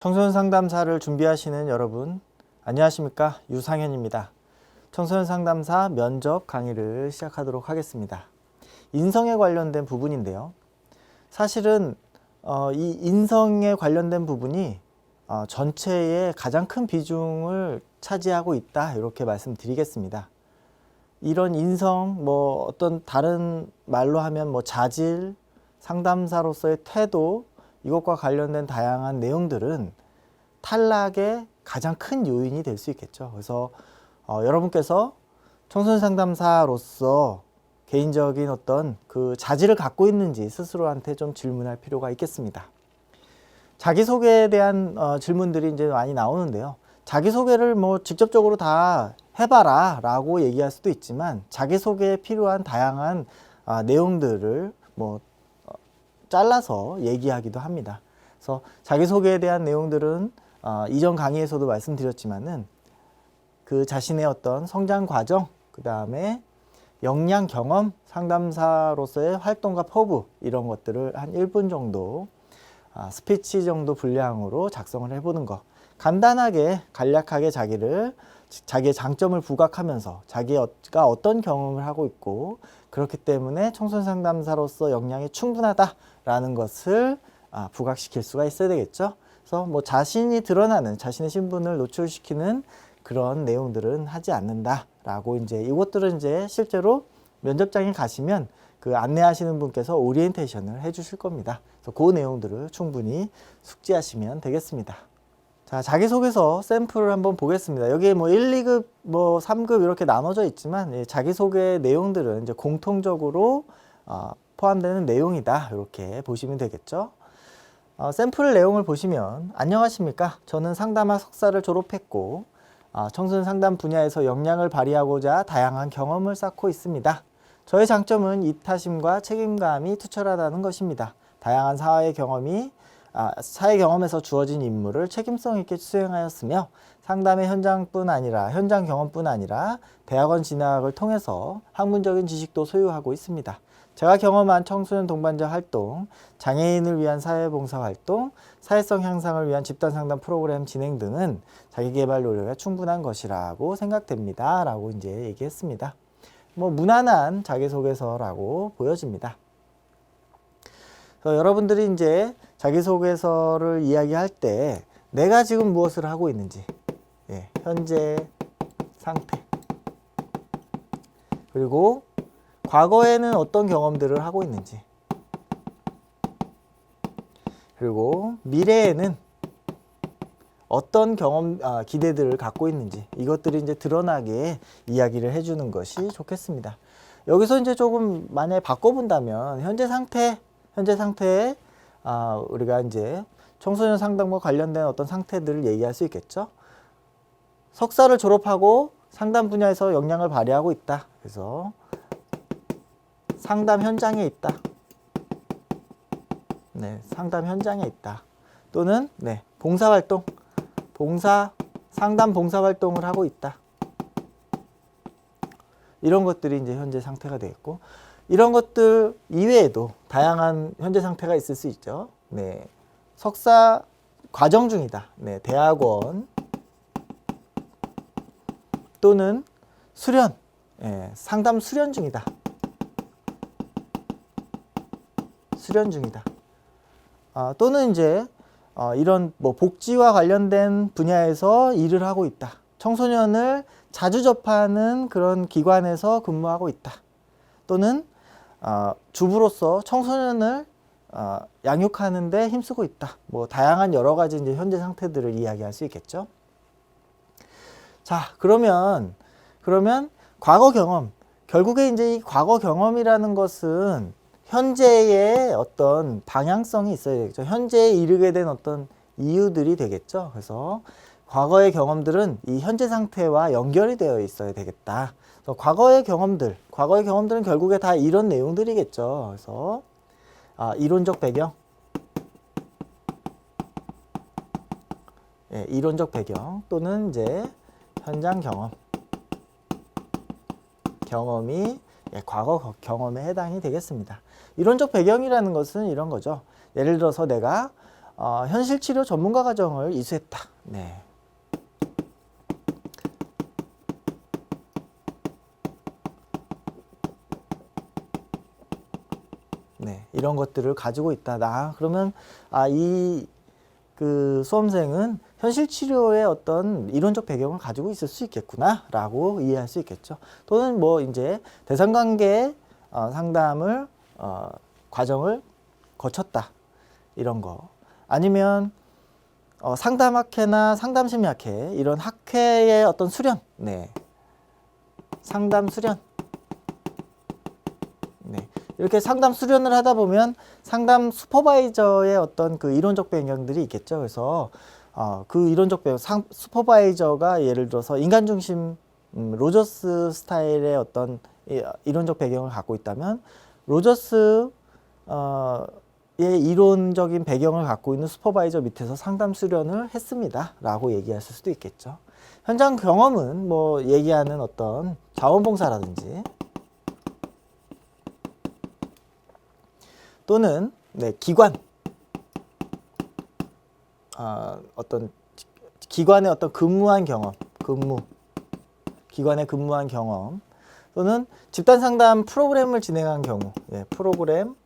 청소년 상담사를 준비하시는 여러분, 안녕하십니까? 유상현입니다. 청소년 상담사 면접 강의를 시작하도록 하겠습니다. 인성에 관련된 부분인데요. 사실은 이 인성에 관련된 부분이 전체의 가장 큰 비중을 차지하고 있다, 이렇게 말씀드리겠습니다. 이런 인성, 어떤 다른 말로 하면 자질, 상담사로서의 태도, 이것과 관련된 다양한 내용들은 탈락의 가장 큰 요인이 될 수 있겠죠. 그래서 여러분께서 청소년 상담사로서 개인적인 어떤 그 자질을 갖고 있는지 스스로한테 좀 질문할 필요가 있겠습니다. 자기소개에 대한 질문들이 이제 많이 나오는데요. 자기소개를 직접적으로 다 해봐라 라고 얘기할 수도 있지만, 자기소개에 필요한 다양한 내용들을 잘라서 얘기하기도 합니다. 그래서 자기소개에 대한 내용들은 이전 강의에서도 말씀드렸지만은 그 자신의 어떤 성장 과정, 그 다음에 역량 경험, 상담사로서의 활동과 포부, 이런 것들을 한 1분 정도 스피치 정도 분량으로 작성을 해보는 거, 간단하게 간략하게 자기의 장점을 부각하면서 자기가 어떤 경험을 하고 있고, 그렇기 때문에 청소년 상담사로서 역량이 충분하다라는 것을 부각시킬 수가 있어야 되겠죠. 그래서 자신이 드러나는, 자신의 신분을 노출시키는 그런 내용들은 하지 않는다라고, 이것들은 실제로 면접장에 가시면 그 안내하시는 분께서 오리엔테이션을 해주실 겁니다. 그래서 그 내용들을 충분히 숙지하시면 되겠습니다. 자, 자기소개서 샘플을 한번 보겠습니다. 여기에 1, 2급, 3급 이렇게 나눠져 있지만, 자기소개 내용들은 공통적으로 포함되는 내용이다, 이렇게 보시면 되겠죠. 샘플 내용을 보시면, 안녕하십니까? 저는 상담학 석사를 졸업했고 청소년 상담 분야에서 역량을 발휘하고자 다양한 경험을 쌓고 있습니다. 저의 장점은 이타심과 책임감이 투철하다는 것입니다. 다양한 사회 경험에서 주어진 임무를 책임성 있게 수행하였으며, 상담의 현장 경험뿐 아니라 대학원 진학을 통해서 학문적인 지식도 소유하고 있습니다. 제가 경험한 청소년 동반자 활동, 장애인을 위한 사회봉사 활동, 사회성 향상을 위한 집단상담 프로그램 진행 등은 자기계발 노력에 충분한 것이라고 생각됩니다, 라고 얘기했습니다. 무난한 자기소개서라고 보여집니다. 여러분들이 자기소개서를 이야기할 때 내가 지금 무엇을 하고 있는지, 현재 상태, 그리고 과거에는 어떤 경험들을 하고 있는지, 그리고 미래에는 어떤 기대들을 갖고 있는지, 이것들이 드러나게 이야기를 해주는 것이 좋겠습니다. 여기서 조금 만약에 바꿔본다면, 현재 상태에 우리가 청소년 상담과 관련된 어떤 상태들을 얘기할 수 있겠죠. 석사를 졸업하고 상담 분야에서 역량을 발휘하고 있다. 그래서 상담 현장에 있다. 상담 현장에 있다. 또는 상담 봉사 활동을 하고 있다. 이런 것들이 현재 상태가 되겠고, 이런 것들 이외에도 다양한 현재 상태가 있을 수 있죠. 석사 과정 중이다. 대학원 또는 수련, 상담 수련 중이다. 또는 이런 복지와 관련된 분야에서 일을 하고 있다. 청소년을 자주 접하는 그런 기관에서 근무하고 있다. 또는 주부로서 청소년을 양육하는 데 힘쓰고 있다. 다양한 여러 가지 현재 상태들을 이야기할 수 있겠죠. 자, 그러면 과거 경험, 결국에 이 과거 경험이라는 것은 현재의 어떤 방향성이 있어야 되겠죠. 현재에 이르게 된 어떤 이유들이 되겠죠. 그래서 과거의 경험들은 이 현재 상태와 연결이 되어 있어야 되겠다. 그래서 과거의 경험들은 결국에 다 이런 내용들이겠죠. 그래서 이론적 배경, 이론적 배경 또는 현장 경험이 과거 경험에 해당이 되겠습니다. 이론적 배경이라는 것은 이런 거죠. 예를 들어서 내가 현실 치료 전문가 과정을 이수했다. 네. 네, 이런 것들을 가지고 있다. 그러면 그 수험생은 현실 치료의 어떤 이론적 배경을 가지고 있을 수 있겠구나라고 이해할 수 있겠죠. 또는 뭐 이제 대상관계 상담을 과정을 거쳤다, 이런 거. 아니면 상담학회나 상담심리학회, 이런 학회의 어떤 수련, 네, 상담 수련. 네. 이렇게 상담 수련을 하다 보면 상담 슈퍼바이저의 어떤 그 이론적 배경들이 있겠죠. 그래서 그 이론적 배경, 슈퍼바이저가 예를 들어서 인간 중심 로저스 스타일의 어떤 이론적 배경을 갖고 있다면, 로저스의 이론적인 배경을 갖고 있는 슈퍼바이저 밑에서 상담 수련을 했습니다 라고 얘기하실 수도 있겠죠. 현장 경험은 뭐 얘기하는 어떤 자원봉사라든지, 또는 네, 기관, 어떤 기관의 어떤 근무한 경험, 기관에 근무한 경험, 또는 집단 상담 프로그램을 진행한 경우, 예, 프로그램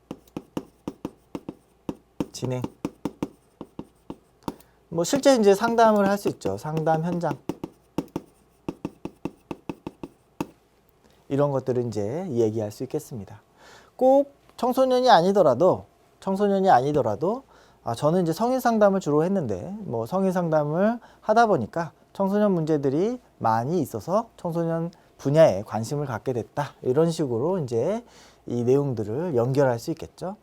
진행. 뭐 실제 이제 상담을 할 수 있죠. 상담 현장. 이런 것들을 이제 얘기할 수 있겠습니다. 꼭 청소년이 아니더라도 저는 이제 성인 상담을 주로 했는데, 뭐 성인 상담을 하다 보니까 청소년 문제들이 많이 있어서 청소년 분야에 관심을 갖게 됐다. 이런 식으로 이제 이 내용들을 연결할 수 있겠죠.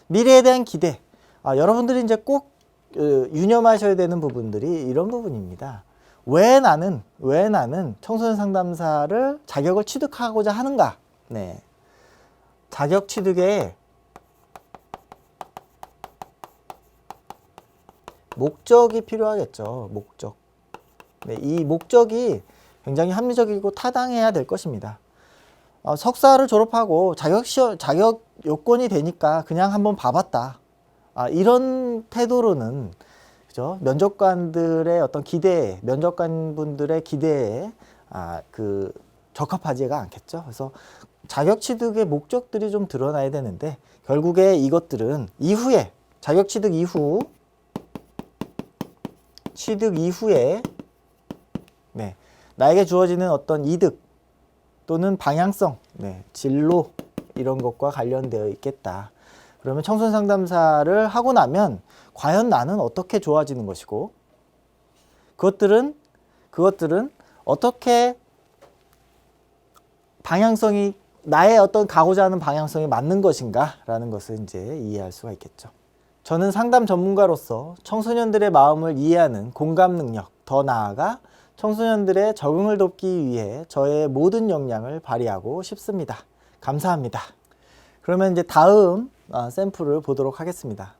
미래에 대한 기대. 여러분들이 이제 꼭 유념하셔야 되는 부분들이 이런 부분입니다. 왜 나는 청소년 상담사를 자격을 취득하고자 하는가? 네. 자격 취득에 목적이 필요하겠죠. 목적. 네, 이 목적이 굉장히 합리적이고 타당해야 될 것입니다. 석사를 졸업하고 자격 요건이 되니까 그냥 한번 봐봤다. 이런 태도로는, 그죠? 면접관들의 어떤 기대에, 면접관분들의 기대에 적합하지가 않겠죠. 그래서 자격 취득의 목적들이 좀 드러나야 되는데, 결국에 이것들은 이후에, 자격 취득 이후에 네, 나에게 주어지는 어떤 이득 또는 방향성, 네, 진로, 이런 것과 관련되어 있겠다. 그러면 청소년 상담사를 하고 나면 과연 나는 어떻게 좋아지는 것이고, 그것들은 어떻게 방향성이, 나의 어떤 가고자 하는 방향성이 맞는 것인가 라는 것을 이제 이해할 수가 있겠죠. 저는 상담 전문가로서 청소년들의 마음을 이해하는 공감 능력, 더 나아가 청소년들의 적응을 돕기 위해 저의 모든 역량을 발휘하고 싶습니다. 감사합니다. 그러면 이제 다음 샘플을 보도록 하겠습니다.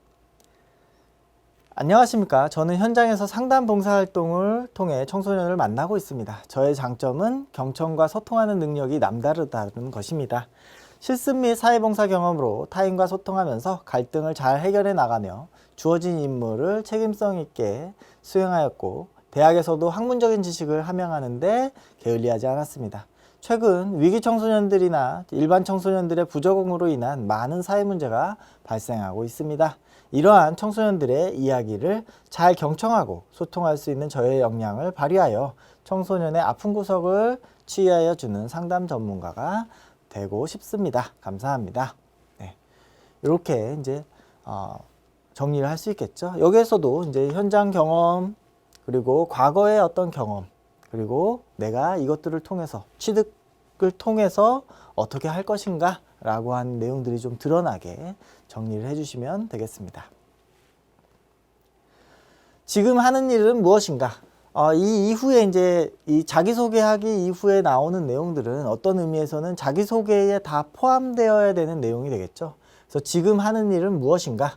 안녕하십니까. 저는 현장에서 상담 봉사활동을 통해 청소년을 만나고 있습니다. 저의 장점은 경청과 소통하는 능력이 남다르다는 것입니다. 실습 및 사회봉사 경험으로 타인과 소통하면서 갈등을 잘 해결해 나가며 주어진 임무를 책임성 있게 수행하였고, 대학에서도 학문적인 지식을 함양하는 데 게을리하지 않았습니다. 최근 위기 청소년들이나 일반 청소년들의 부적응으로 인한 많은 사회 문제가 발생하고 있습니다. 이러한 청소년들의 이야기를 잘 경청하고 소통할 수 있는 저의 역량을 발휘하여 청소년의 아픈 구석을 치유하여 주는 상담 전문가가 되고 싶습니다. 감사합니다. 네. 이렇게 이제 정리를 할 수 있겠죠. 여기에서도 이제 현장 경험, 그리고 과거의 어떤 경험, 그리고 내가 이것들을 통해서, 취득을 통해서 어떻게 할 것인가 라고 하는 내용들이 좀 드러나게 정리를 해주시면 되겠습니다. 지금 하는 일은 무엇인가? 이 이후에 이제 이 자기소개하기 이후에 나오는 내용들은 어떤 의미에서는 자기소개에 다 포함되어야 되는 내용이 되겠죠. 그래서 지금 하는 일은 무엇인가?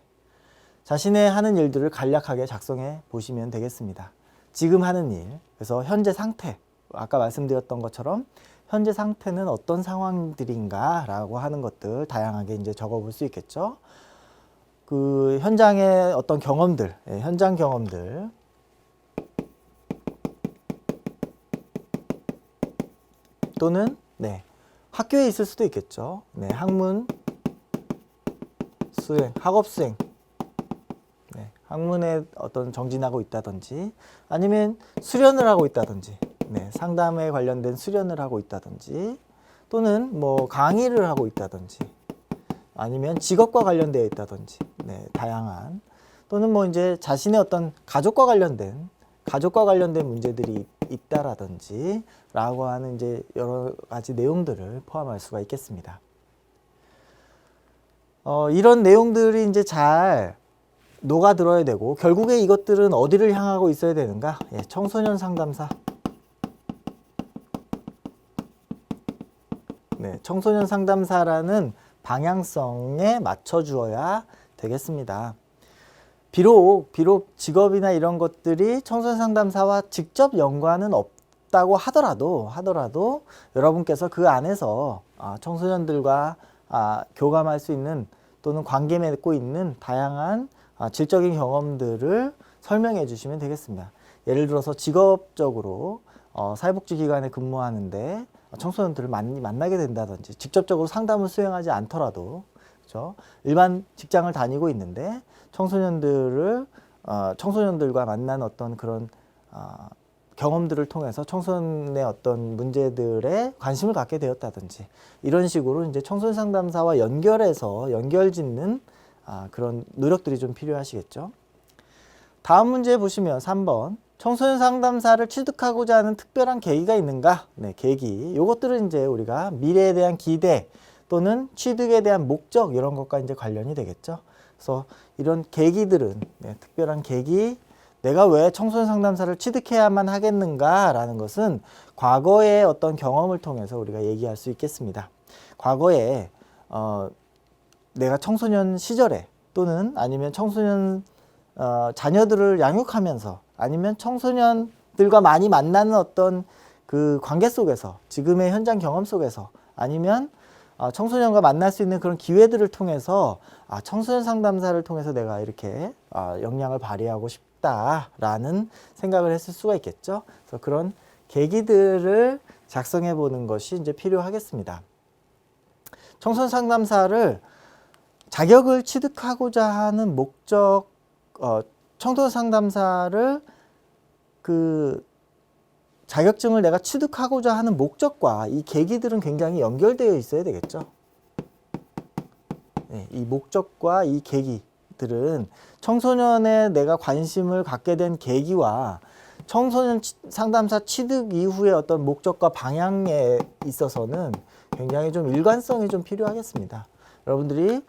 자신의 하는 일들을 간략하게 작성해 보시면 되겠습니다. 지금 하는 일, 그래서 현재 상태, 아까 말씀드렸던 것처럼 현재 상태는 어떤 상황들인가 라고 하는 것들 다양하게 이제 적어 볼 수 있겠죠. 그 현장의 어떤 경험들, 현장 경험들, 또는 학교에 있을 수도 있겠죠. 학문 수행, 학업 수행, 학문에 어떤 정진하고 있다든지, 아니면 수련을 하고 있다든지, 상담에 관련된 수련을 하고 있다든지, 또는 뭐 강의를 하고 있다든지, 아니면 직업과 관련되어 있다든지, 다양한, 또는 뭐 이제 자신의 어떤 가족과 관련된 문제들이 있다라든지 라고 하는 이제 여러 가지 내용들을 포함할 수가 있겠습니다. 이런 내용들이 이제 잘 녹아들어야 되고, 결국에 이것들은 어디를 향하고 있어야 되는가? 청소년 상담사. 청소년 상담사라는 방향성에 맞춰 주어야 되겠습니다. 비록 직업이나 이런 것들이 청소년 상담사와 직접 연관은 없다고 하더라도 여러분께서 그 안에서 청소년들과 교감할 수 있는, 또는 관계 맺고 있는 다양한 질적인 경험들을 설명해 주시면 되겠습니다. 예를 들어서 직업적으로 사회복지기관에 근무하는데 청소년들을 많이 만나게 된다든지, 직접적으로 상담을 수행하지 않더라도, 그렇죠? 일반 직장을 다니고 있는데 청소년들과 만난 어떤 그런 경험들을 통해서 청소년의 어떤 문제들에 관심을 갖게 되었다든지, 이런 식으로 이제 청소년 상담사와 연결 짓는 그런 노력들이 좀 필요하시겠죠. 다음 문제 보시면 3번. 청소년 상담사를 취득하고자 하는 특별한 계기가 있는가? 계기. 요것들은 이제 우리가 미래에 대한 기대, 또는 취득에 대한 목적, 이런 것과 이제 관련이 되겠죠. 그래서 이런 계기들은, 특별한 계기, 내가 왜 청소년 상담사를 취득해야만 하겠는가라는 것은 과거의 어떤 경험을 통해서 우리가 얘기할 수 있겠습니다. 과거에 내가 청소년 시절에, 또는 아니면 청소년 자녀들을 양육하면서, 아니면 청소년들과 많이 만나는 어떤 그 관계 속에서, 지금의 현장 경험 속에서, 아니면 청소년과 만날 수 있는 그런 기회들을 통해서 청소년 상담사를 통해서 내가 이렇게 역량을 발휘하고 싶다라는 생각을 했을 수가 있겠죠. 그래서 그런 계기들을 작성해 보는 것이 이제 필요하겠습니다. 청소년 상담사를 자격을 취득하고자 하는 목적, 청소년 상담사를 그 자격증을 내가 취득하고자 하는 목적과 이 계기들은 굉장히 연결되어 있어야 되겠죠. 이 목적과 이 계기들은 청소년에 내가 관심을 갖게 된 계기와 청소년 상담사 취득 이후의 어떤 목적과 방향에 있어서는 굉장히 좀 일관성이 좀 필요하겠습니다. 여러분들이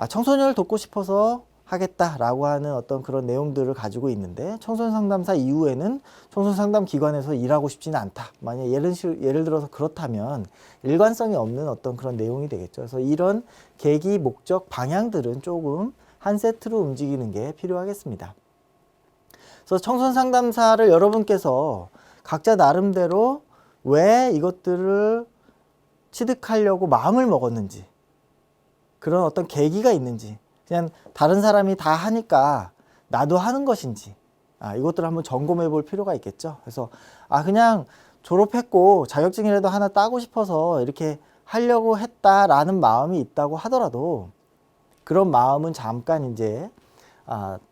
청소년을 돕고 싶어서 하겠다라고 하는 어떤 그런 내용들을 가지고 있는데, 청소년 상담사 이후에는 청소년 상담 기관에서 일하고 싶지는 않다. 만약 예를 들어서 그렇다면 일관성이 없는 어떤 그런 내용이 되겠죠. 그래서 이런 계기, 목적, 방향들은 조금 한 세트로 움직이는 게 필요하겠습니다. 그래서 청소년 상담사를 여러분께서 각자 나름대로 왜 이것들을 취득하려고 마음을 먹었는지, 그런 어떤 계기가 있는지, 그냥 다른 사람이 다 하니까 나도 하는 것인지, 이것들을 한번 점검해 볼 필요가 있겠죠. 그래서 그냥 졸업했고 자격증이라도 하나 따고 싶어서 이렇게 하려고 했다라는 마음이 있다고 하더라도, 그런 마음은 잠깐 이제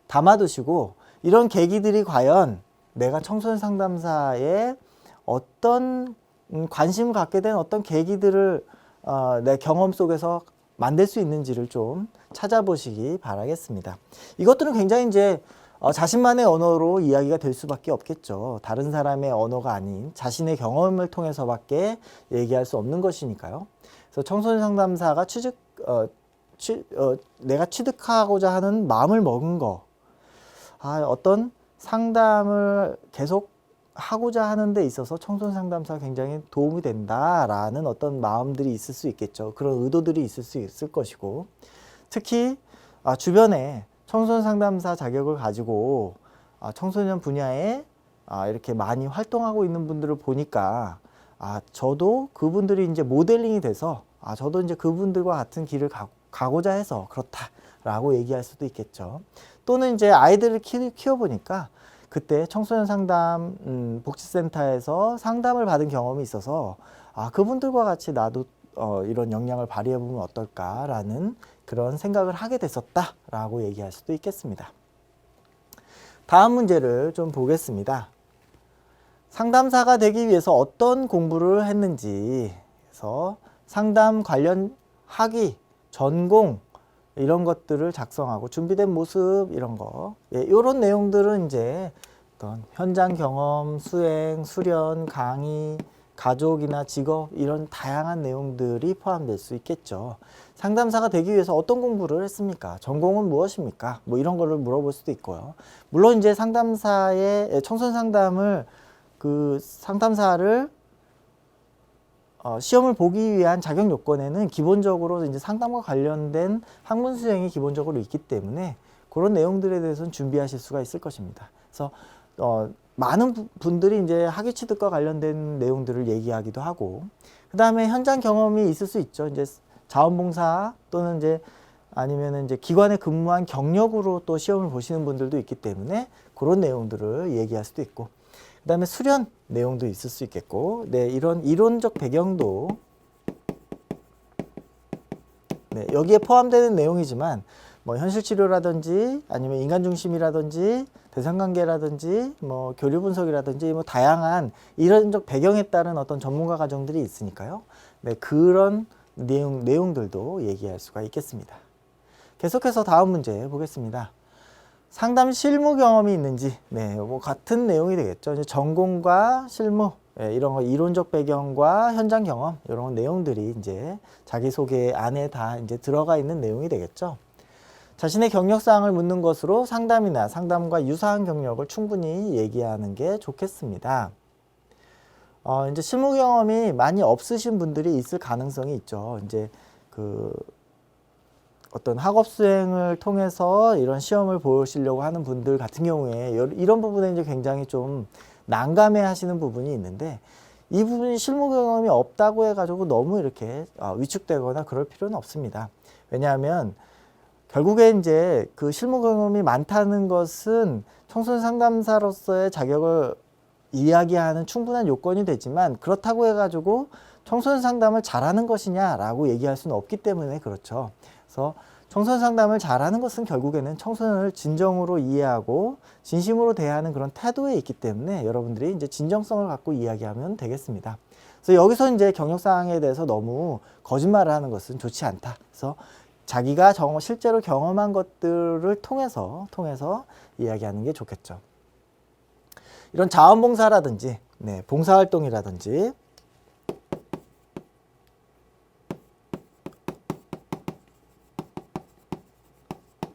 담아두시고, 이런 계기들이 과연 내가 청소년 상담사에 어떤 관심을 갖게 된 어떤 계기들을 내 경험 속에서 만들 수 있는지를 좀 찾아보시기 바라겠습니다. 이것들은 굉장히 이제 자신만의 언어로 이야기가 될 수밖에 없겠죠. 다른 사람의 언어가 아닌 자신의 경험을 통해서밖에 얘기할 수 없는 것이니까요. 그래서 청소년 상담사가 내가 취득하고자 하는 마음을 먹은 거, 어떤 상담을 계속 하고자 하는 데 있어서 청소년 상담사가 굉장히 도움이 된다라는 어떤 마음들이 있을 수 있겠죠. 그런 의도들이 있을 수 있을 것이고, 특히 주변에 청소년 상담사 자격을 가지고 청소년 분야에 이렇게 많이 활동하고 있는 분들을 보니까 저도 그분들이 이제 모델링이 돼서 저도 이제 그분들과 같은 길을 가고자 해서 라고 얘기할 수도 있겠죠. 또는 이제 아이들을 키워보니까 그때 청소년 상담 복지센터에서 상담을 받은 경험이 있어서 그분들과 같이 나도 이런 역량을 발휘해 보면 어떨까라는 그런 생각을 하게 됐었다라고 얘기할 수도 있겠습니다. 다음 문제를 좀 보겠습니다. 상담사가 되기 위해서 어떤 공부를 했는지, 그래서 상담 관련 학위, 전공 이런 것들을 작성하고 준비된 모습 이런 거, 이런 내용들은 이제 어떤 현장 경험, 수행, 수련, 강의, 가족이나 직업 이런 다양한 내용들이 포함될 수 있겠죠. 상담사가 되기 위해서 어떤 공부를 했습니까? 전공은 무엇입니까? 뭐 이런 거를 물어볼 수도 있고요. 물론 이제 상담사의 청소년 상담을 상담사를 시험을 보기 위한 자격 요건에는 기본적으로 이제 상담과 관련된 학문 수행이 기본적으로 있기 때문에 그런 내용들에 대해서는 준비하실 수가 있을 것입니다. 그래서 많은 분들이 이제 학위 취득과 관련된 내용들을 얘기하기도 하고, 그 다음에 현장 경험이 있을 수 있죠. 이제 자원봉사 또는 이제 아니면 이제 기관에 근무한 경력으로 또 시험을 보시는 분들도 있기 때문에 그런 내용들을 얘기할 수도 있고, 그 다음에 수련 내용도 있을 수 있겠고, 이런 이론적 배경도 여기에 포함되는 내용이지만 뭐 현실치료라든지 아니면 인간중심이라든지 대상관계라든지 뭐 교류 분석이라든지 뭐 다양한 이론적 배경에 따른 어떤 전문가 과정들이 있으니까요. 그런 내용들도 얘기할 수가 있겠습니다. 계속해서 다음 문제 보겠습니다. 상담 실무 경험이 있는지, 뭐 같은 내용이 되겠죠. 이제 전공과 실무, 이런 거 이론적 배경과 현장 경험, 이런 내용들이 이제 자기소개 안에 다 이제 들어가 있는 내용이 되겠죠. 자신의 경력사항을 묻는 것으로 상담이나 상담과 유사한 경력을 충분히 얘기하는 게 좋겠습니다. 이제 실무 경험이 많이 없으신 분들이 있을 가능성이 있죠. 이제 어떤 학업 수행을 통해서 이런 시험을 보시려고 하는 분들 같은 경우에 이런 부분에 이제 굉장히 좀 난감해 하시는 부분이 있는데, 이 부분이 실무 경험이 없다고 해가지고 너무 이렇게 위축되거나 그럴 필요는 없습니다. 왜냐하면 결국에 이제 그 실무 경험이 많다는 것은 청소년 상담사로서의 자격을 이야기하는 충분한 요건이 되지만, 그렇다고 해가지고 청소년 상담을 잘하는 것이냐라고 얘기할 수는 없기 때문에 그렇죠. 그래서 청소년 상담을 잘하는 것은 결국에는 청소년을 진정으로 이해하고 진심으로 대하는 그런 태도에 있기 때문에 여러분들이 이제 진정성을 갖고 이야기하면 되겠습니다. 그래서 여기서 이제 경력사항에 대해서 너무 거짓말을 하는 것은 좋지 않다. 그래서 자기가 실제로 경험한 것들을 통해서 이야기하는 게 좋겠죠. 이런 자원봉사라든지, 봉사활동이라든지,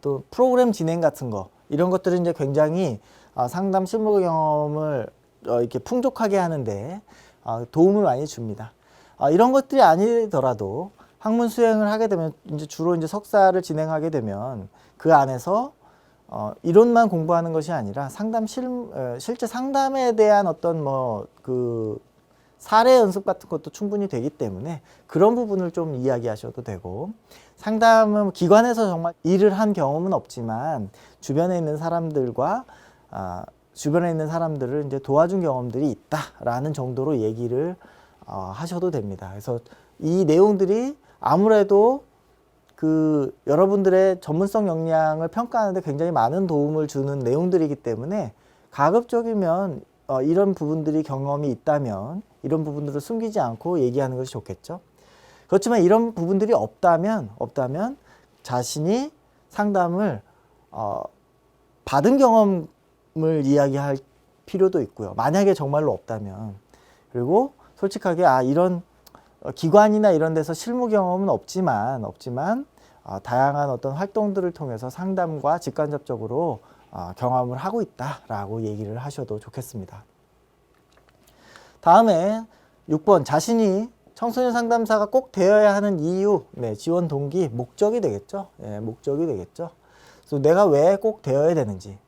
또 프로그램 진행 같은 거, 이런 것들은 이제 굉장히 상담 실무 경험을 이렇게 풍족하게 하는데 도움을 많이 줍니다. 이런 것들이 아니더라도 학문 수행을 하게 되면 이제 주로 이제 석사를 진행하게 되면 그 안에서 이론만 공부하는 것이 아니라 실제 상담에 대한 어떤 사례 연습 같은 것도 충분히 되기 때문에 그런 부분을 좀 이야기하셔도 되고, 상담은 기관에서 정말 일을 한 경험은 없지만 주변에 있는 사람들과 주변에 있는 사람들을 이제 도와준 경험들이 있다라는 정도로 얘기를 하셔도 됩니다. 그래서 이 내용들이 아무래도 여러분들의 전문성 역량을 평가하는데 굉장히 많은 도움을 주는 내용들이기 때문에 가급적이면 이런 부분들이 경험이 있다면 이런 부분들을 숨기지 않고 얘기하는 것이 좋겠죠. 그렇지만 이런 부분들이 없다면 자신이 상담을 받은 경험을 이야기할 필요도 있고요. 만약에 정말로 없다면, 그리고 솔직하게 이런 기관이나 이런 데서 실무 경험은 없지만 다양한 어떤 활동들을 통해서 상담과 직간접적으로 경험을 하고 있다라고 얘기를 하셔도 좋겠습니다. 다음에 6번, 자신이 청소년 상담사가 꼭 되어야 하는 이유, 지원 동기, 목적이 되겠죠. 목적이 되겠죠. 그래서 내가 왜 꼭 되어야 되는지.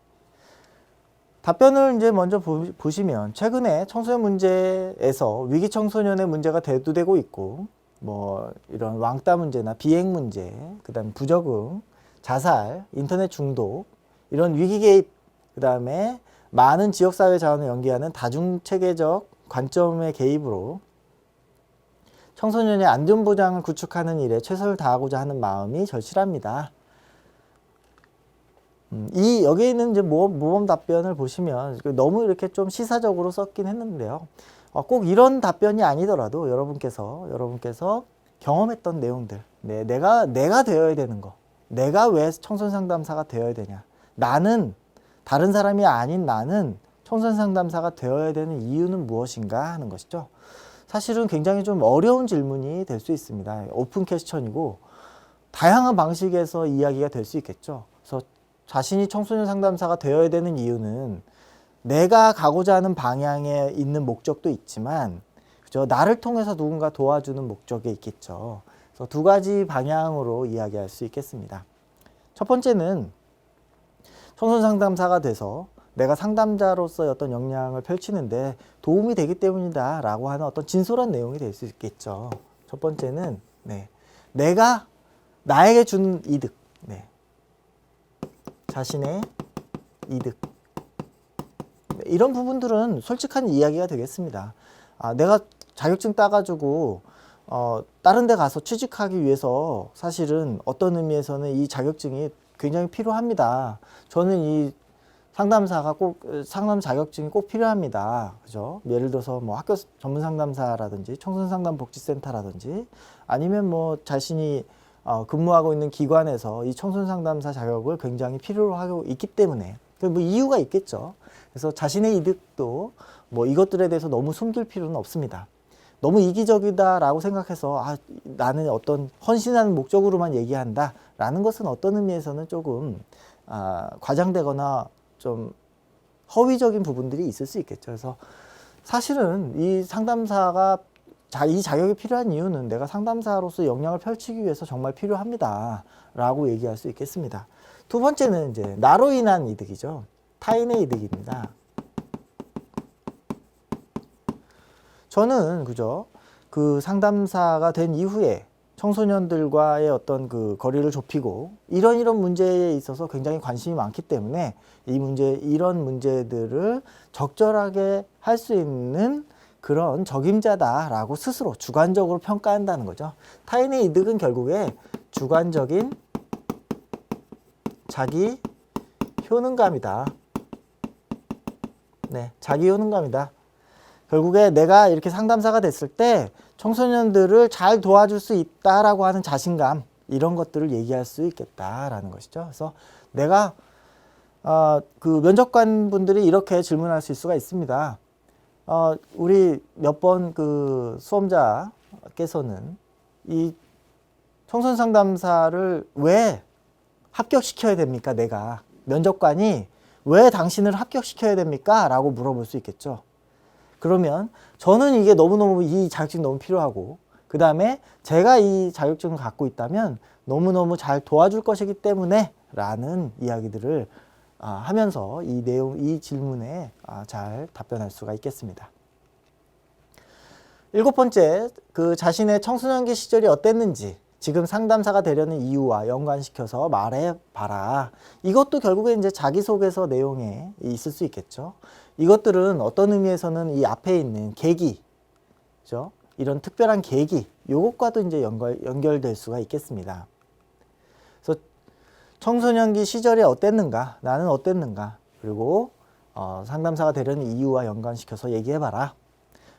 답변을 이제 먼저 보시면, 최근에 청소년 문제에서 위기 청소년의 문제가 대두되고 있고, 뭐 이런 왕따 문제나 비행 문제, 그다음 부적응, 자살, 인터넷 중독, 이런 위기 개입, 그 다음에 많은 지역사회 자원을 연계하는 다중체계적 관점의 개입으로 청소년의 안전보장을 구축하는 일에 최선을 다하고자 하는 마음이 절실합니다. 여기에 있는 이제 모범 답변을 보시면 너무 이렇게 좀 시사적으로 썼긴 했는데요. 꼭 이런 답변이 아니더라도 여러분께서 경험했던 내용들, 내가 되어야 되는 거, 내가 왜 청소년 상담사가 되어야 되냐, 다른 사람이 아닌 나는 청소년 상담사가 되어야 되는 이유는 무엇인가 하는 것이죠. 사실은 굉장히 좀 어려운 질문이 될 수 있습니다. 오픈 퀘스천이고 다양한 방식에서 이야기가 될 수 있겠죠. 그래서 자신이 청소년 상담사가 되어야 되는 이유는 내가 가고자 하는 방향에 있는 목적도 있지만, 그죠? 나를 통해서 누군가 도와주는 목적이 있겠죠. 그래서 두 가지 방향으로 이야기할 수 있겠습니다. 첫 번째는 청소년 상담사가 돼서 내가 상담자로서의 어떤 역량을 펼치는데 도움이 되기 때문이다 라고 하는 어떤 진솔한 내용이 될 수 있겠죠. 첫 번째는 내가 나에게 준 이득, 자신의 이득, 이런 부분들은 솔직한 이야기가 되겠습니다. 내가 자격증 따가지고 다른 데 가서 취직하기 위해서 사실은 어떤 의미에서는 이 자격증이 굉장히 필요합니다. 저는 이 상담 자격증이 꼭 필요합니다. 그죠? 예를 들어서 뭐 학교 전문 상담사라든지 청소년 상담 복지센터라든지 아니면 뭐 자신이 근무하고 있는 기관에서 이 청소년 상담사 자격을 굉장히 필요로 하고 있기 때문에 뭐 이유가 있겠죠. 그래서 자신의 이득도 뭐 이것들에 대해서 너무 숨길 필요는 없습니다. 너무 이기적이다라고 생각해서 나는 어떤 헌신하는 목적으로만 얘기한다 라는 것은 어떤 의미에서는 조금 과장되거나 좀 허위적인 부분들이 있을 수 있겠죠. 그래서 사실은 이 상담사가 이 자격이 필요한 이유는 내가 상담사로서 역량을 펼치기 위해서 정말 필요합니다 라고 얘기할 수 있겠습니다. 두 번째는 이제 나로 인한 이득이죠. 타인의 이득입니다. 저는 그 상담사가 된 이후에 청소년들과의 어떤 그 거리를 좁히고 이런 문제에 있어서 굉장히 관심이 많기 때문에 이런 문제들을 적절하게 할 수 있는 그런 적임자다라고 스스로 주관적으로 평가한다는 거죠. 타인의 이득은 결국에 주관적인 자기 효능감이다. 자기 효능감이다. 결국에 내가 이렇게 상담사가 됐을 때 청소년들을 잘 도와줄 수 있다라고 하는 자신감, 이런 것들을 얘기할 수 있겠다라는 것이죠. 그래서 내가 그 면접관 분들이 이렇게 질문할 수 있을 수가 있습니다. 우리 몇 번 그 수험자께서는 이 청소년 상담사를 왜 합격시켜야 됩니까? 내가 면접관이 왜 당신을 합격시켜야 됩니까? 라고 물어볼 수 있겠죠. 그러면 저는 이게 너무너무 이 자격증이 너무 필요하고 그 다음에 제가 이 자격증을 갖고 있다면 너무너무 잘 도와줄 것이기 때문에 라는 이야기들을 하면서 이 질문에 잘 답변할 수가 있겠습니다. 일곱 번째, 그 자신의 청소년기 시절이 어땠는지 지금 상담사가 되려는 이유와 연관시켜서 말해봐라. 이것도 결국에 이제 자기소개서 내용에 있을 수 있겠죠. 이것들은 어떤 의미에서는 이 앞에 있는 계기, 그죠? 이런 특별한 계기, 요것과도 이제 연결될 수가 있겠습니다. 그래서 청소년기 시절이 어땠는가, 나는 어땠는가, 그리고 상담사가 되려는 이유와 연관시켜서 얘기해봐라.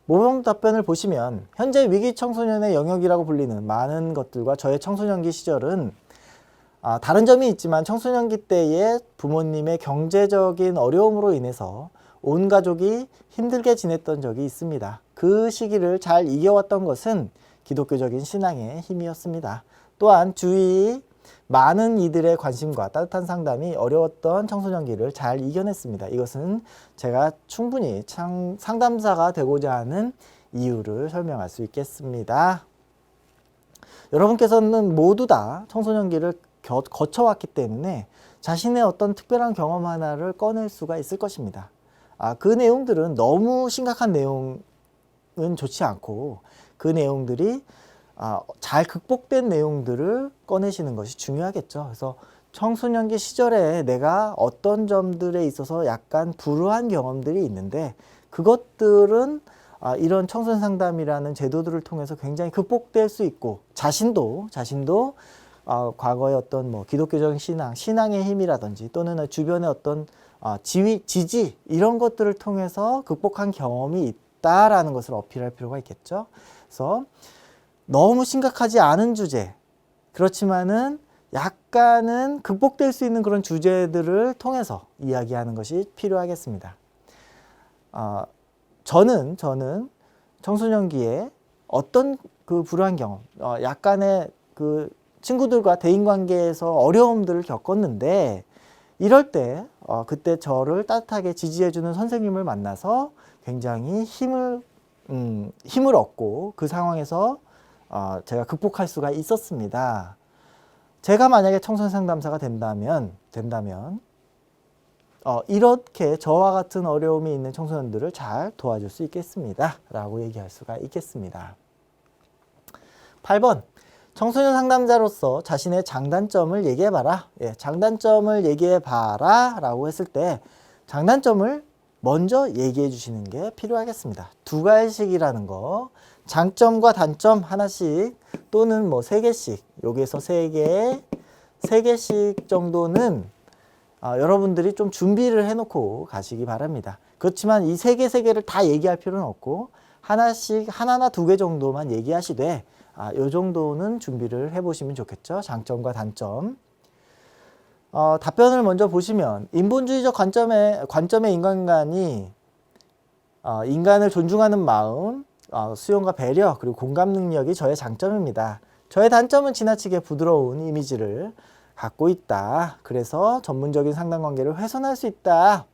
모범 답변을 보시면 현재 위기 청소년의 영역이라고 불리는 많은 것들과 저의 청소년기 시절은 다른 점이 있지만 청소년기 때의 부모님의 경제적인 어려움으로 인해서 온 가족이 힘들게 지냈던 적이 있습니다. 그 시기를 잘 이겨왔던 것은 기독교적인 신앙의 힘이었습니다. 또한 주위 많은 이들의 관심과 따뜻한 상담이 어려웠던 청소년기를 잘 이겨냈습니다. 이것은 제가 충분히 상담사가 되고자 하는 이유를 설명할 수 있겠습니다. 여러분께서는 모두 다 청소년기를 거쳐왔기 때문에 자신의 어떤 특별한 경험 하나를 꺼낼 수가 있을 것입니다. 그 내용들은 너무 심각한 내용은 좋지 않고 그 내용들이 잘 극복된 내용들을 꺼내시는 것이 중요하겠죠. 그래서 청소년기 시절에 내가 어떤 점들에 있어서 약간 불우한 경험들이 있는데 그것들은 이런 청소년 상담이라는 제도들을 통해서 굉장히 극복될 수 있고 자신도 과거의 어떤 뭐 기독교적인 신앙의 힘이라든지 또는 주변의 어떤 지지 이런 것들을 통해서 극복한 경험이 있다라는 것을 어필할 필요가 있겠죠. 그래서 너무 심각하지 않은 주제, 그렇지만은 약간은 극복될 수 있는 그런 주제들을 통해서 이야기하는 것이 필요하겠습니다. 저는 청소년기에 어떤 그 불우한 경험, 약간의 그 친구들과 대인관계에서 어려움들을 겪었는데 이럴 때 그때 저를 따뜻하게 지지해주는 선생님을 만나서 굉장히 힘을 얻고 그 상황에서 제가 극복할 수가 있었습니다. 제가 만약에 청소년 상담사가 된다면 이렇게 저와 같은 어려움이 있는 청소년들을 잘 도와줄 수 있겠습니다 라고 얘기할 수가 있겠습니다. 8번 청소년 상담자로서 자신의 장단점을 얘기해봐라. 장단점을 얘기해봐라 라고 했을 때 장단점을 먼저 얘기해 주시는 게 필요하겠습니다. 두 가지씩이라는 거, 장점과 단점 하나씩 또는 뭐 3개씩, 여기에서 3개씩 정도는 여러분들이 좀 준비를 해놓고 가시기 바랍니다. 그렇지만 이 3개를 다 얘기할 필요는 없고 하나씩, 하나나 2개 정도만 얘기하시되 요 정도는 준비를 해보시면 좋겠죠. 장점과 단점. 답변을 먼저 보시면 인본주의적 관점의 인간관이 인간을 존중하는 마음, 수용과 배려, 그리고 공감 능력이 저의 장점입니다. 저의 단점은 지나치게 부드러운 이미지를 갖고 있다. 그래서 전문적인 상담관계를 훼손할 수 있다.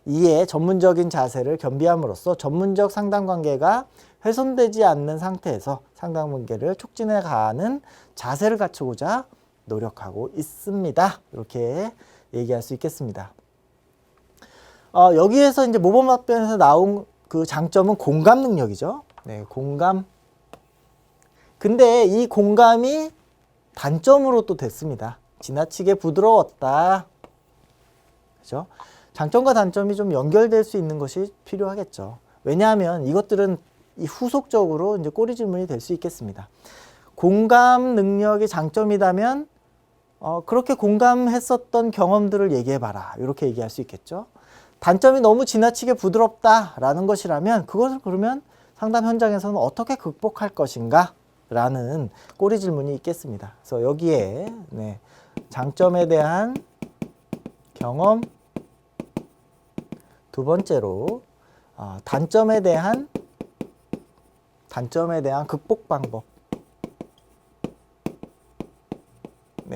이에 전문적인 자세를 겸비함으로써 전문적 상담관계가 훼손되지 않는 상태에서 상담관계를 촉진해가는 자세를 갖추고자 노력하고 있습니다. 이렇게 얘기할 수 있겠습니다. 여기에서 이제 모범 답변에서 나온 그 장점은 공감 능력이죠. 네, 공감. 근데 이 공감이 단점으로 또 됐습니다. 지나치게 부드러웠다. 그죠? 장점과 단점이 좀 연결될 수 있는 것이 필요하겠죠. 왜냐하면 이것들은 후속적으로 이제 꼬리 질문이 될 수 있겠습니다. 공감 능력이 장점이라면 그렇게 공감했었던 경험들을 얘기해봐라. 이렇게 얘기할 수 있겠죠. 단점이 너무 지나치게 부드럽다라는 것이라면 그것을 그러면 상담 현장에서는 어떻게 극복할 것인가? 라는 꼬리 질문이 있겠습니다. 그래서 여기에 장점에 대한 경험, 두 번째로 단점에 대한 극복 방법.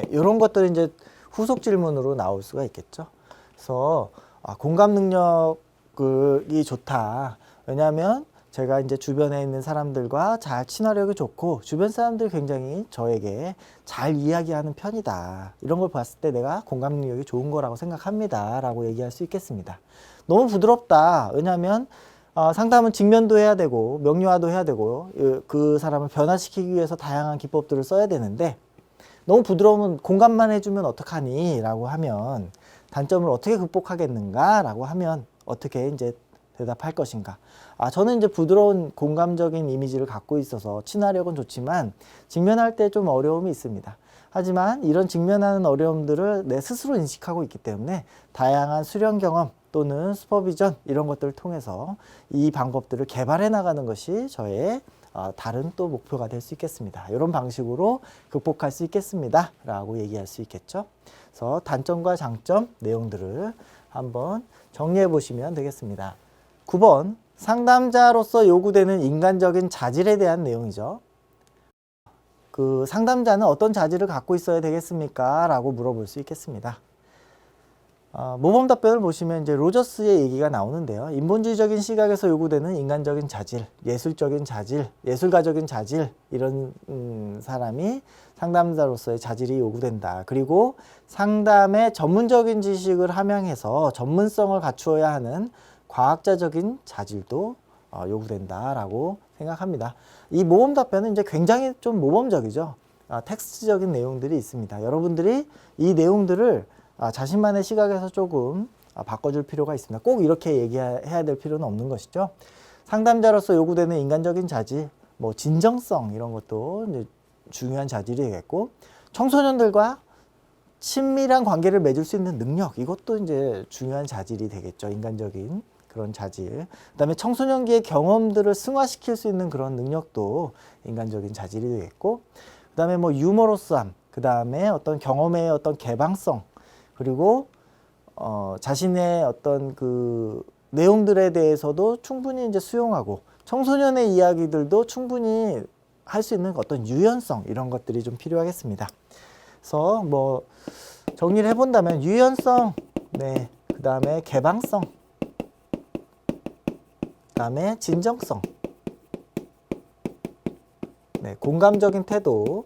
이런 것들이 이제 후속 질문으로 나올 수가 있겠죠. 그래서 공감 능력이 좋다. 왜냐하면 제가 이제 주변에 있는 사람들과 잘 친화력이 좋고 주변 사람들이 굉장히 저에게 잘 이야기하는 편이다. 이런 걸 봤을 때 내가 공감 능력이 좋은 거라고 생각합니다. 라고 얘기할 수 있겠습니다. 너무 부드럽다. 왜냐하면 상담은 직면도 해야 되고 명료화도 해야 되고 그 사람을 변화시키기 위해서 다양한 기법들을 써야 되는데 너무 부드러우면 공감만 해주면 어떡하니? 라고 하면 단점을 어떻게 극복하겠는가? 라고 하면 어떻게 이제 대답할 것인가? 저는 이제 부드러운 공감적인 이미지를 갖고 있어서 친화력은 좋지만 직면할 때 좀 어려움이 있습니다. 하지만 이런 직면하는 어려움들을 내 스스로 인식하고 있기 때문에 다양한 수련 경험 또는 슈퍼비전 이런 것들을 통해서 이 방법들을 개발해 나가는 것이 저의 다른 또 목표가 될 수 있겠습니다. 이런 방식으로 극복할 수 있겠습니다. 라고 얘기할 수 있겠죠. 그래서 단점과 장점 내용들을 한번 정리해 보시면 되겠습니다. 9번 상담자로서 요구되는 인간적인 자질에 대한 내용이죠. 그 상담자는 어떤 자질을 갖고 있어야 되겠습니까? 라고 물어볼 수 있겠습니다. 모범 답변을 보시면 이제 로저스의 얘기가 나오는데요. 인본주의적인 시각에서 요구되는 인간적인 자질, 예술적인 자질, 예술가적인 자질 이런 사람이 상담자로서의 자질이 요구된다. 그리고 상담의 전문적인 지식을 함양해서 전문성을 갖추어야 하는 과학자적인 자질도 요구된다라고 생각합니다. 이 모범 답변은 이제 굉장히 좀 모범적이죠. 텍스트적인 내용들이 있습니다. 여러분들이 이 내용들을 자신만의 시각에서 조금 바꿔줄 필요가 있습니다. 꼭 이렇게 얘기해야 될 필요는 없는 것이죠. 상담자로서 요구되는 인간적인 자질, 뭐 진정성 이런 것도 이제 중요한 자질이 되겠고, 청소년들과 친밀한 관계를 맺을 수 있는 능력, 이것도 이제 중요한 자질이 되겠죠. 인간적인 그런 자질. 그다음에 청소년기의 경험들을 승화시킬 수 있는 그런 능력도 인간적인 자질이 되겠고, 그다음에 뭐 유머러스함, 그다음에 어떤 경험의 어떤 개방성, 그리고 자신의 어떤 그 내용들에 대해서도 충분히 이제 수용하고, 청소년의 이야기들도 충분히 할 수 있는 어떤 유연성, 이런 것들이 좀 필요하겠습니다. 그래서 뭐 정리를 해본다면 유연성, 네, 그 다음에 개방성, 그 다음에 진정성, 네, 공감적인 태도,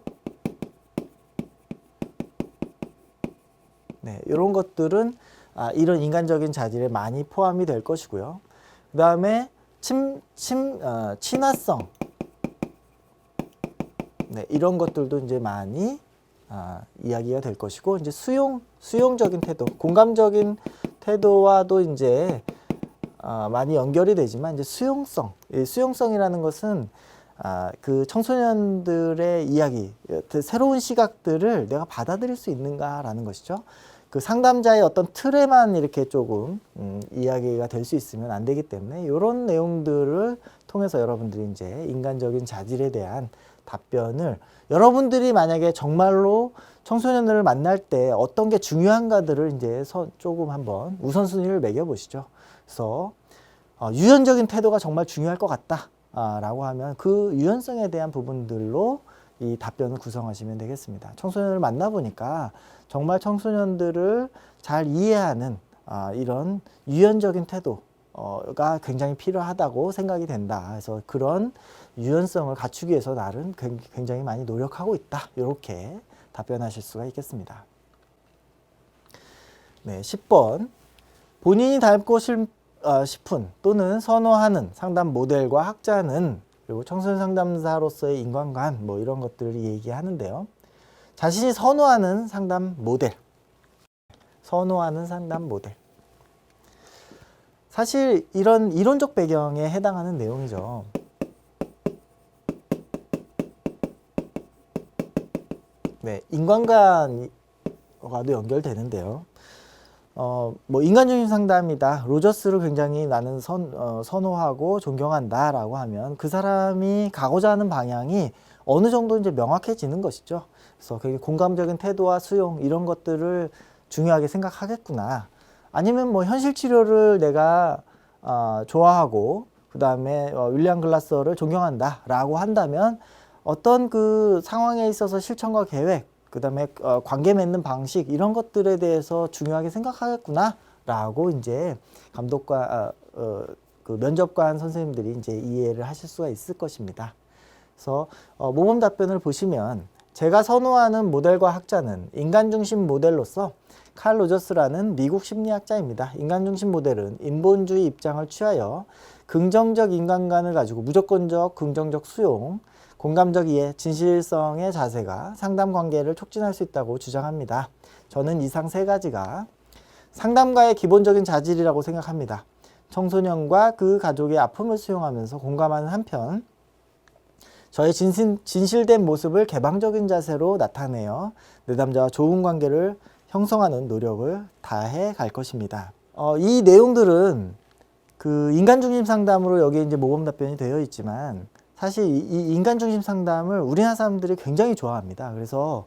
네, 이런 것들은 이런 인간적인 자질에 많이 포함이 될 것이고요. 그 다음에 친화성, 네, 이런 것들도 이제 많이 이야기가 될 것이고, 이제 수용적인 태도, 공감적인 태도와도 이제 많이 연결이 되지만, 이제 수용성, 이 수용성이라는 것은 그 청소년들의 이야기, 새로운 시각들을 내가 받아들일 수 있는가라는 것이죠. 그 상담자의 어떤 틀에만 이렇게 조금 이야기가 될 수 있으면 안 되기 때문에, 이런 내용들을 통해서 여러분들이 이제 인간적인 자질에 대한 답변을, 여러분들이 만약에 정말로 청소년들을 만날 때 어떤 게 중요한가들을 이제 조금 한번 우선순위를 매겨보시죠. 그래서 유연적인 태도가 정말 중요할 것 같다 라고 하면 그 유연성에 대한 부분들로 이 답변을 구성하시면 되겠습니다. 청소년을 만나보니까 정말 청소년들을 잘 이해하는 이런 유연적인 태도가 굉장히 필요하다고 생각이 된다. 그래서 그런 유연성을 갖추기 위해서 나는 굉장히 많이 노력하고 있다. 이렇게 답변하실 수가 있겠습니다. 네, 10번. 본인이 닮고 싶은 또는 선호하는 상담 모델과 학자는, 그리고 청소년 상담사로서의 인간관, 뭐 이런 것들을 얘기하는데요. 자신이 선호하는 상담 모델, 선호하는 상담 모델. 사실 이런 이론적 배경에 해당하는 내용이죠. 네, 인간관과도 연결되는데요. 뭐 인간중심 상담이다, 로저스를 굉장히 나는 선호하고 존경한다 라고 하면 그 사람이 가고자 하는 방향이 어느 정도 이제 명확해지는 것이죠. 그래서 공감적인 태도와 수용, 이런 것들을 중요하게 생각하겠구나. 아니면 뭐 현실 치료를 내가 좋아하고 그 다음에 윌리엄 글라서를 존경한다 라고 한다면, 어떤 그 상황에 있어서 실천과 계획, 그 다음에 관계 맺는 방식, 이런 것들에 대해서 중요하게 생각하겠구나 라고 이제 감독과 그 면접관 선생님들이 이제 이해를 하실 수가 있을 것입니다. 그래서 모범 답변을 보시면, 제가 선호하는 모델과 학자는 인간중심 모델로서 칼 로저스라는 미국 심리학자입니다. 인간중심 모델은 인본주의 입장을 취하여 긍정적 인간관을 가지고 무조건적 긍정적 수용, 공감적 이해, 진실성의 자세가 상담 관계를 촉진할 수 있다고 주장합니다. 저는 이상 세 가지가 상담가의 기본적인 자질이라고 생각합니다. 청소년과 그 가족의 아픔을 수용하면서 공감하는 한편, 저의 진실된 모습을 개방적인 자세로 나타내어 내담자와 좋은 관계를 형성하는 노력을 다해 갈 것입니다. 이 내용들은 그 인간중심 상담으로 여기에 이제 모범 답변이 되어 있지만, 사실 이 인간중심 상담을 우리나라 사람들이 굉장히 좋아합니다. 그래서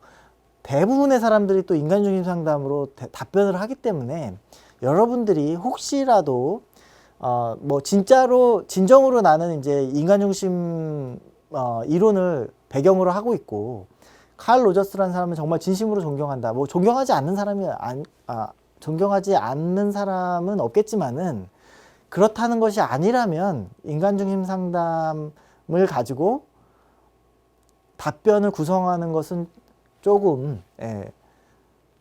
대부분의 사람들이 또 인간중심 상담으로 답변을 하기 때문에, 여러분들이 혹시라도 뭐 진정으로 나는 이제 인간중심 이론을 배경으로 하고 있고, 칼 로저스라는 사람은 정말 진심으로 존경한다. 뭐 존경하지 않는 사람은 없겠지만은, 그렇다는 것이 아니라면 인간중심 상담을 가지고 답변을 구성하는 것은 조금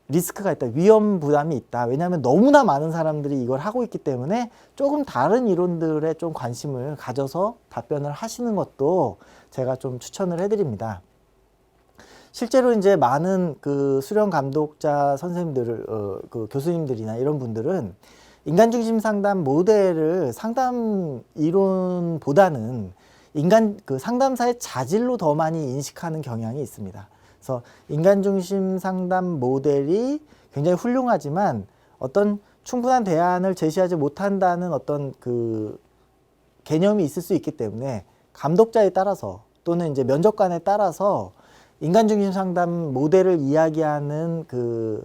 리스크가 있다, 위험 부담이 있다. 왜냐하면 너무나 많은 사람들이 이걸 하고 있기 때문에 조금 다른 이론들에 좀 관심을 가져서 답변을 하시는 것도 제가 좀 추천을 해드립니다. 실제로 이제 많은 그 수련 감독자 선생님들, 그 교수님들이나 이런 분들은 인간 중심 상담 모델을 상담 이론보다는 그 상담사의 자질로 더 많이 인식하는 경향이 있습니다. 그래서 인간 중심 상담 모델이 굉장히 훌륭하지만 어떤 충분한 대안을 제시하지 못한다는 어떤 그 개념이 있을 수 있기 때문에 감독자에 따라서 또는 이제 면접관에 따라서 인간 중심 상담 모델을 이야기하는 그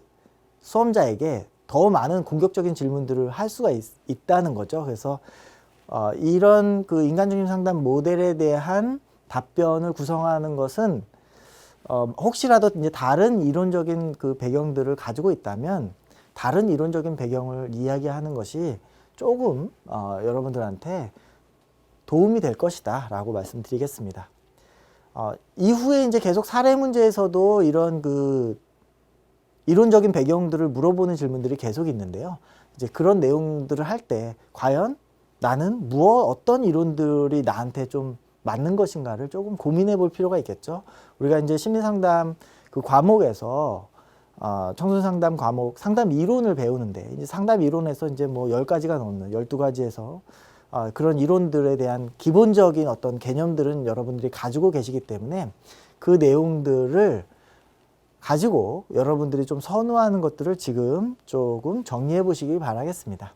수험자에게 더 많은 공격적인 질문들을 할 수가 있다는 거죠. 그래서 이런 그 인간 중심 상담 모델에 대한 답변을 구성하는 것은 혹시라도 이제 다른 이론적인 그 배경들을 가지고 있다면 다른 이론적인 배경을 이야기하는 것이 조금 여러분들한테 도움이 될 것이다 라고 말씀드리겠습니다. 이후에 이제 계속 사례 문제에서도 이런 그 이론적인 배경들을 물어보는 질문들이 계속 있는데요. 이제 그런 내용들을 할 때 과연 나는 어떤 이론들이 나한테 좀 맞는 것인가를 조금 고민해 볼 필요가 있겠죠. 우리가 이제 심리상담 그 과목에서 청소년 상담 과목 상담 이론을 배우는데 이제 상담 이론에서 이제 뭐 10가지가 넘는 12가지에서 그런 이론들에 대한 기본적인 어떤 개념들은 여러분들이 가지고 계시기 때문에 그 내용들을 가지고 여러분들이 좀 선호하는 것들을 지금 조금 정리해 보시기 바라겠습니다.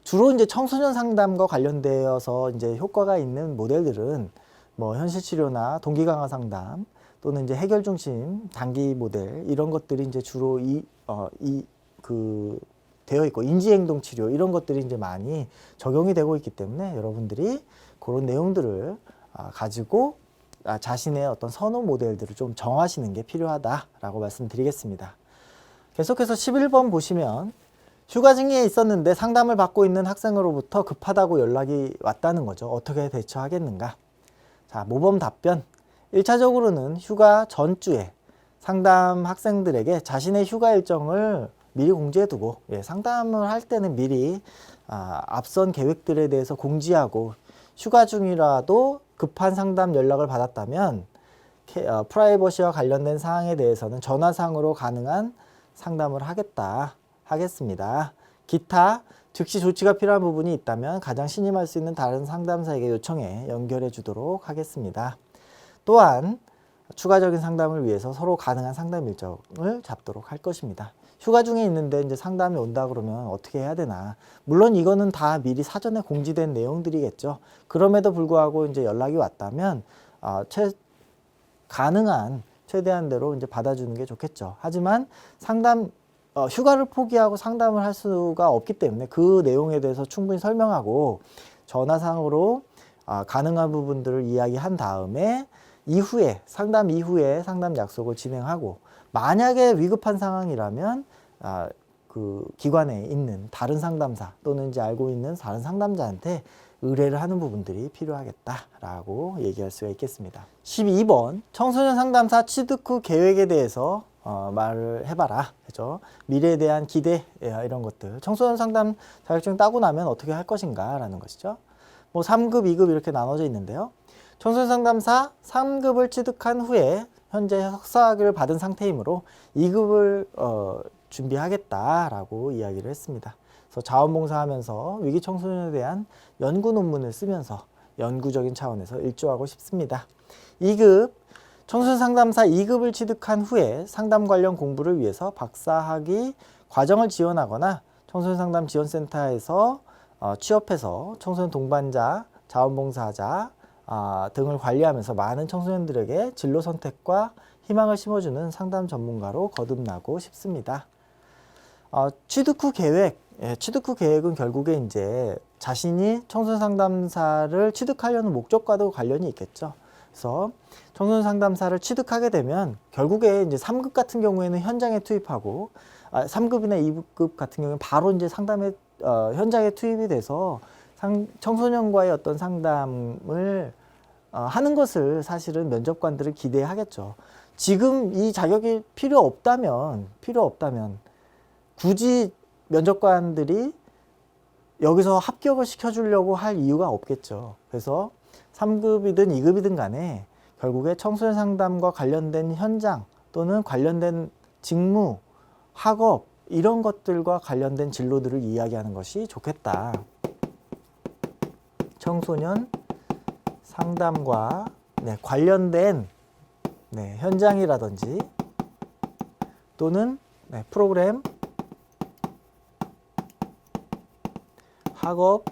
주로 이제 청소년 상담과 관련되어서 이제 효과가 있는 모델들은 뭐 현실 치료나 동기 강화 상담 또는 이제 해결 중심 단기 모델 이런 것들이 이제 주로 되어 있고 인지행동 치료 이런 것들이 이제 많이 적용이 되고 있기 때문에 여러분들이 그런 내용들을 가지고 자신의 어떤 선호 모델들을 좀 정하시는 게 필요하다라고 말씀드리겠습니다. 계속해서 11번 보시면 휴가 중에 있었는데 상담을 받고 있는 학생으로부터 급하다고 연락이 왔다는 거죠. 어떻게 대처하겠는가? 자, 모범 답변. 1차적으로는 휴가 전주에 상담 학생들에게 자신의 휴가 일정을 미리 공지해 두고 상담을 할 때는 미리 앞선 계획들에 대해서 공지하고 휴가 중이라도 급한 상담 연락을 받았다면 프라이버시와 관련된 사항에 대해서는 전화상으로 가능한 상담을 하겠습니다. 기타 즉시 조치가 필요한 부분이 있다면 가장 신임할 수 있는 다른 상담사에게 요청해 연결해 주도록 하겠습니다. 또한 추가적인 상담을 위해서 서로 가능한 상담 일정을 잡도록 할 것입니다. 휴가 중에 있는데 이제 상담이 온다 그러면 어떻게 해야 되나? 물론 이거는 다 미리 사전에 공지된 내용들이겠죠. 그럼에도 불구하고 이제 연락이 왔다면 가능한 최대한대로 이제 받아주는 게 좋겠죠. 하지만 휴가를 포기하고 상담을 할 수가 없기 때문에 그 내용에 대해서 충분히 설명하고 전화상으로 가능한 부분들을 이야기한 다음에 상담 이후에 상담 약속을 진행하고 만약에 위급한 상황이라면 그 기관에 있는 다른 상담사 또는 이제 알고 있는 다른 상담자한테 의뢰를 하는 부분들이 필요하겠다라고 얘기할 수가 있겠습니다. 12번 청소년 상담사 취득 후 계획에 대해서 말을 해봐라. 그죠? 미래에 대한 기대 이런 것들. 청소년 상담 자격증 따고 나면 어떻게 할 것인가 라는 것이죠. 뭐 3급, 2급 이렇게 나눠져 있는데요. 청소년 상담사 3급을 취득한 후에 현재 석사학위를 받은 상태이므로 2급을 준비하겠다라고 이야기를 했습니다. 그래서 자원봉사하면서 위기 청소년에 대한 연구 논문을 쓰면서 연구적인 차원에서 일조하고 싶습니다. 2급 청소년 상담사 2급을 취득한 후에 상담 관련 공부를 위해서 박사학위 과정을 지원하거나 청소년 상담 지원센터에서 취업해서 청소년 동반자, 자원봉사자 등을 관리하면서 많은 청소년들에게 진로 선택과 희망을 심어주는 상담 전문가로 거듭나고 싶습니다. 취득 후 계획은 결국에 이제 자신이 청소년 상담사를 취득하려는 목적과도 관련이 있겠죠. 그래서 청소년 상담사를 취득하게 되면 결국에 이제 3급 같은 경우에는 현장에 투입하고 3급이나 2급 같은 경우는 바로 이제 상담에 현장에 투입이 돼서 청소년과의 어떤 상담을 하는 것을 사실은 면접관들은 기대하겠죠. 지금 이 자격이 필요 없다면 굳이 면접관들이 여기서 합격을 시켜주려고 할 이유가 없겠죠. 그래서 3급이든 2급이든 간에 결국에 청소년 상담과 관련된 현장 또는 관련된 직무, 학업 이런 것들과 관련된 진로들을 이야기하는 것이 좋겠다. 청소년 상담과 관련된 현장이라든지 또는 프로그램, 학업,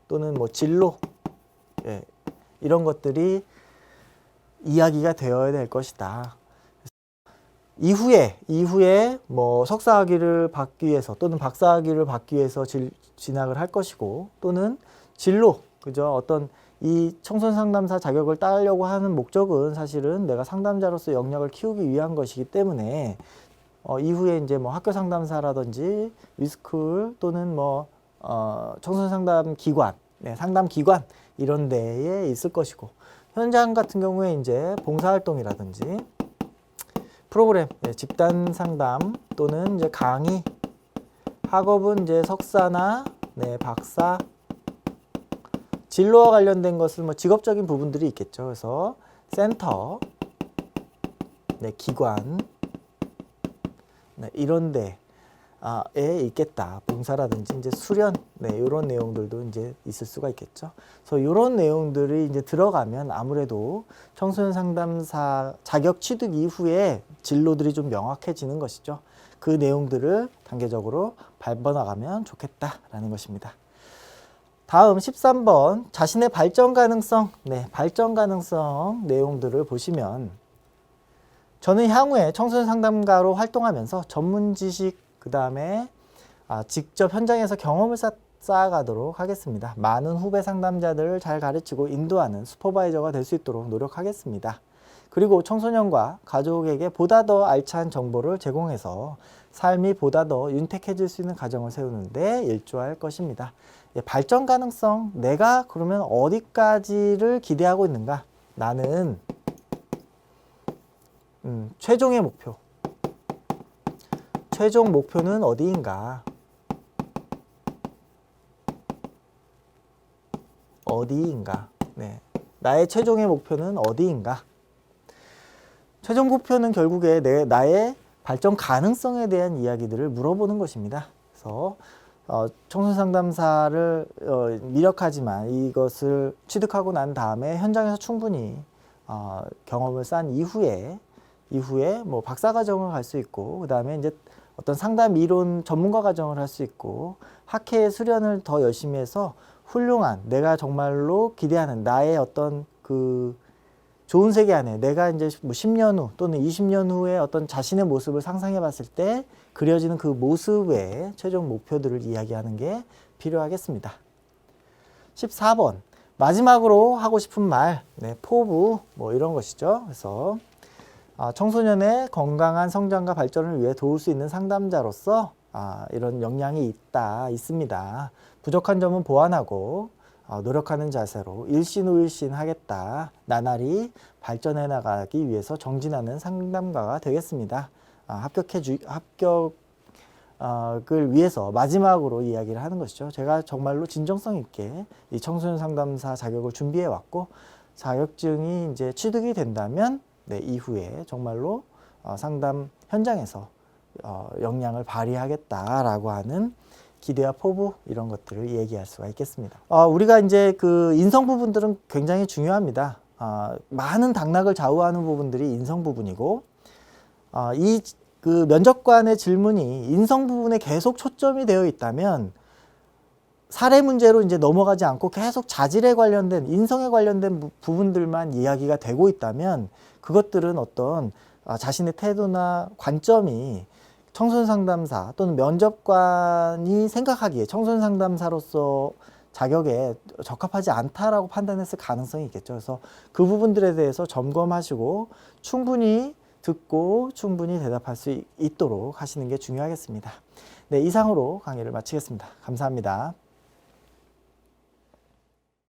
또는 진로 이런 것들이 이야기가 되어야 될 것이다. 이후에 석사학위를 받기 위해서 또는 박사학위를 받기 위해서 진학을 할 것이고 또는 진로, 그죠? 어떤 이 청소년 상담사 자격을 따려고 하는 목적은 사실은 내가 상담자로서 역량을 키우기 위한 것이기 때문에 이후에 이제 학교 상담사라든지 위스쿨 또는 청소년 상담 기관, 상담 기관 이런 데에 있을 것이고 현장 같은 경우에 이제 봉사활동이라든지 프로그램, 집단 상담 또는 이제 강의, 학업은 이제 석사나 박사, 진로와 관련된 것은 직업적인 부분들이 있겠죠. 그래서 센터, 기관, 이런 데에 있겠다. 봉사라든지 이제 수련, 이런 내용들도 이제 있을 수가 있겠죠. 그래서 이런 내용들이 이제 들어가면 아무래도 청소년 상담사 자격 취득 이후에 진로들이 좀 명확해지는 것이죠. 그 내용들을 단계적으로 밟아나가면 좋겠다라는 것입니다. 다음 13번 자신의 발전 가능성, 발전 가능성 내용들을 보시면 저는 향후에 청소년 상담가로 활동하면서 전문 지식 그 다음에 직접 현장에서 경험을 쌓아가도록 하겠습니다. 많은 후배 상담자들을 잘 가르치고 인도하는 슈퍼바이저가 될 수 있도록 노력하겠습니다. 그리고 청소년과 가족에게 보다 더 알찬 정보를 제공해서 삶이 보다 더 윤택해질 수 있는 가정을 세우는 데 일조할 것입니다. 발전 가능성, 내가 그러면 어디까지를 기대하고 있는가? 나는 최종의 목표, 최종 목표는 어디인가? 어디인가? 나의 최종의 목표는 어디인가? 최종 목표는 결국에 나의 발전 가능성에 대한 이야기들을 물어보는 것입니다. 그래서 청소년 상담사를 미력하지만 이것을 취득하고 난 다음에 현장에서 충분히 경험을 쌓은 이후에 박사 과정을 갈 수 있고 그 다음에 이제 어떤 상담 이론 전문가 과정을 할 수 있고 학회 수련을 더 열심히 해서 훌륭한 내가 정말로 기대하는 나의 어떤 그 좋은 세계 안에 내가 이제 10년 후 또는 20년 후에 어떤 자신의 모습을 상상해 봤을 때 그려지는 그 모습의 최종 목표들을 이야기하는 게 필요하겠습니다. 14번 마지막으로 하고 싶은 말, 포부 이런 것이죠. 그래서 청소년의 건강한 성장과 발전을 위해 도울 수 있는 상담자로서 이런 역량이 있습니다. 부족한 점은 보완하고 노력하는 자세로 일신후일신 하겠다. 나날이 발전해 나가기 위해서 정진하는 상담가가 되겠습니다. 합격을 위해서 마지막으로 이야기를 하는 것이죠. 제가 정말로 진정성 있게 이 청소년 상담사 자격을 준비해 왔고 자격증이 이제 취득이 된다면 이후에 정말로 상담 현장에서 역량을 발휘하겠다라고 하는 기대와 포부 이런 것들을 얘기할 수가 있겠습니다. 우리가 이제 그 인성 부분들은 굉장히 중요합니다. 많은 당락을 좌우하는 부분들이 인성 부분이고 이 그 면접관의 질문이 인성 부분에 계속 초점이 되어 있다면 사례 문제로 이제 넘어가지 않고 계속 자질에 관련된 인성에 관련된 부분들만 이야기가 되고 있다면 그것들은 어떤 자신의 태도나 관점이 청소년 상담사 또는 면접관이 생각하기에 청소년 상담사로서 자격에 적합하지 않다라고 판단했을 가능성이 있겠죠. 그래서 그 부분들에 대해서 점검하시고 충분히 듣고 충분히 대답할 수 있도록 하시는 게 중요하겠습니다. 이상으로 강의를 마치겠습니다. 감사합니다.